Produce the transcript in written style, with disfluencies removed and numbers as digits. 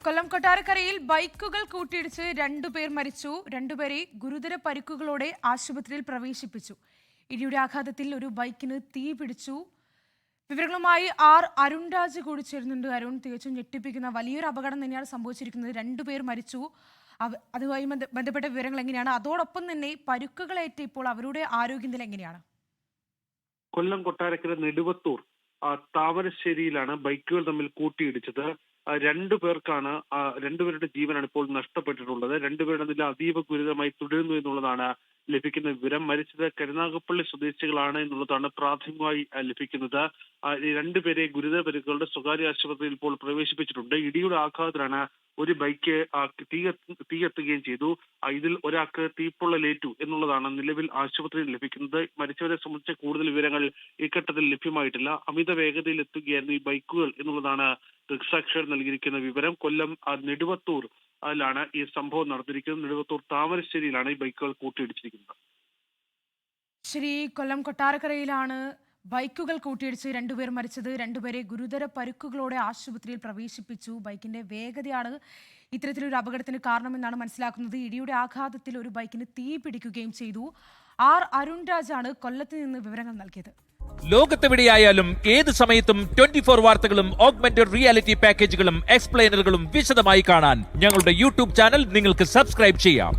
കൊല്ലം കൊട്ടാരക്കരയിൽ ബൈക്കുകൾ കൂട്ടിയിടിച്ച് രണ്ടുപേർ മരിച്ചു. രണ്ടുപേരെ ഗുരുതര പരിക്കുകളോടെ ആശുപത്രിയിൽ പ്രവേശിപ്പിച്ചു. ഇടിയുടെ ആഘാതത്തിൽ ഒരു ബൈക്കിന് തീ പിടിച്ചു. വിവരങ്ങളുമായി അരുൺരാജ് കൂടി ചേരുന്നുണ്ട്. അരുൺ, തികച്ചും ഞെട്ടിപ്പിക്കുന്ന വലിയൊരു അപകടം തന്നെയാണ് സംഭവിച്ചിരിക്കുന്നത്. രണ്ടുപേർ മരിച്ചു. അതുമായി ബന്ധപ്പെട്ട വിവരങ്ങൾ എങ്ങനെയാണ്? അതോടൊപ്പം തന്നെ പരുക്കുകളേറ്റ് ഇപ്പോൾ അവരുടെ ആരോഗ്യനില എങ്ങനെയാണ്? കൊല്ലം കൊട്ടാരക്കര നെടുവത്തൂർ താമരശ്ശേരിയിലാണ് ബൈക്കുകൾ തമ്മിൽ കൂട്ടിയിടിച്ചത്. രണ്ടുപേരുടെ ജീവനാണ് ഇപ്പോൾ നഷ്ടപ്പെട്ടിട്ടുള്ളത്. രണ്ടുപേരുടെ നില അതീവ ഗുരുതരമായി തുടരുന്നു എന്നുള്ളതാണ് ലഭിക്കുന്ന വിവരം. മരിച്ചത് കരുനാഗപ്പള്ളി സ്വദേശികളാണ് എന്നുള്ളതാണ് പ്രാഥമികമായി ലഭിക്കുന്നത്. രണ്ടുപേരെ ഗുരുതര പരിക്കുകളുടെ സ്വകാര്യ ആശുപത്രിയിൽ ഇപ്പോൾ പ്രവേശിപ്പിച്ചിട്ടുണ്ട്. ഇടിയുടെ ആഘാതത്തിലാണ് ഒരു ബൈക്ക് തീയെത്തുകയും ചെയ്തു. ഇതിൽ ഒരാൾക്ക് തീപ്പൊള്ളലേറ്റു എന്നുള്ളതാണ് നിലവിൽ ആശുപത്രിയിൽ ലഭിക്കുന്നത്. മരിച്ചവരെ സംബന്ധിച്ച കൂടുതൽ വിവരങ്ങൾ ഈ ഘട്ടത്തിൽ ലഭ്യമായിട്ടില്ല. അമിത വേഗതയിൽ എത്തുകയായിരുന്നു ഈ ബൈക്കുകൾ എന്നുള്ളതാണ് ദൃക്സാക്ഷികൾ നൽകിയിരിക്കുന്ന വിവരം. കൊല്ലം നെടുവത്തൂർ ാണ് ഈ സംഭവം നടന്നിരിക്കുന്നത്. നെടുവത്തൂർ താമരശ്ശേരിയിലാണ് ഈ ബൈക്കുകൾ കൂട്ടിയിടിച്ചിരിക്കുന്നത്. ശരി, കൊല്ലം കൊട്ടാരക്കരയിലാണ് ബൈക്കുകൾ കൂട്ടിയിടിച്ച് രണ്ടുപേർ മരിച്ചത്. രണ്ടുപേരെ ഗുരുതര പരുക്കുകളോടെ ആശുപത്രിയിൽ പ്രവേശിപ്പിച്ചു. ബൈക്കിന്റെ വേഗതയാണ് ഇത്തരത്തിലൊരു അപകടത്തിന് കാരണമെന്നാണ് മനസ്സിലാക്കുന്നത്. ഇടിയുടെ ആഘാതത്തിൽ ഒരു ബൈക്കിന് തീ പിടിക്കുകയും ചെയ്തു. അരുൺരാജാണ് കൊല്ലത്ത് നിന്ന് വിവരങ്ങൾ നൽകിയത്. ലോകത്തെവിടെയായാലും ഏത് സമയത്തും 24 വാർത്തകളും ഓഗ്മെന്റഡ് റിയാലിറ്റി പാക്കേജുകളും എക്സ്പ്ലെയിനറുകളും വിശദമായി കാണാൻ ഞങ്ങളുടെ യൂട്യൂബ് ചാനൽ നിങ്ങൾക്ക് സബ്സ്ക്രൈബ് ചെയ്യാം.